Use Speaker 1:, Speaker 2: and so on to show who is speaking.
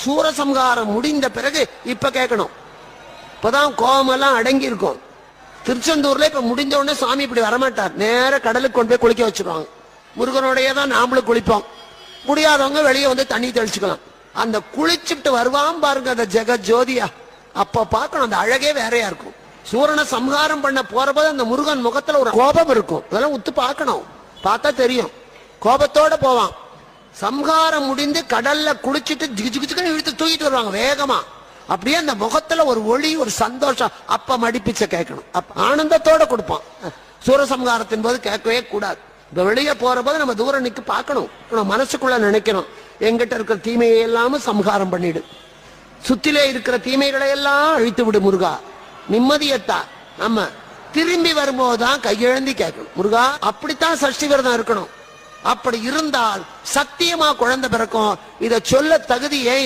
Speaker 1: சூரசம்ஹாரம் முடிந்த பிறகு இப்ப கேட்கணும். இப்பதான் கோபமெல்லாம் அடங்கி இருக்கும். திருச்செந்தூர்ல இப்ப முடிஞ்ச உடனே சாமி இப்படி வரமாட்டார், நேர கடலுக்கு கொண்டு போய் குளிக்க வச்சிருவாங்க. முருகனோடைய தான் நாமளும் குளிப்போம். முடியாதவங்க வெளியே வந்து தண்ணி தெளிச்சுக்கலாம். அந்த குளிச்சுட்டு வருவான் பாருங்க அந்த ஜெக ஜோதியா, அப்ப பார்க்கணும், அந்த அழகே வேறையா இருக்கும். சூரனை சம்ஹாரம் பண்ண போறபோது அந்த முருகன் முகத்துல ஒரு கோபம் இருக்கும். அதெல்லாம் உத்து பார்க்கணும், பார்த்தா தெரியும். கோபத்தோட போவான். சம்ஹாரம் முடிந்து கடல்ல குளிச்சுட்டு ஜிகுஜிகுன்னு இழுத்து தூக்கிட்டு வருவாங்க வேகமா. அப்படியே அந்த முகத்துல ஒரு ஒளி, ஒரு சந்தோஷம். அப்ப மடிப்பிச்ச கேட்கணும், அப்ப ஆனந்தத்தோட கொடுப்பான். சூரசம்ஹாரத்தின் போது கேட்கவே கூடாது. இப்ப வெளியே போற போது நம்ம தூரம் நிக்க பார்க்கணும். மனசுக்குள்ள நினைக்கணும், எங்கிட்ட இருக்கிற தீமையை எல்லாம் சம்ஹாரம் பண்ணிடு, சுத்திலே இருக்கிற தீமைகளை எல்லாம் அழித்து விடு முருகா, நிம்மதியத்தா. நம்ம திரும்பி வரும்போதுதான் கையெழுந்தி கேட்கணும், முருகா. அப்படித்தான் சஷ்டி விரதம் இருக்கணும். அப்படி இருந்தால் சத்தியமா குழந்தை பிறக்கும். இதை சொல்ல தகுதி ஏன்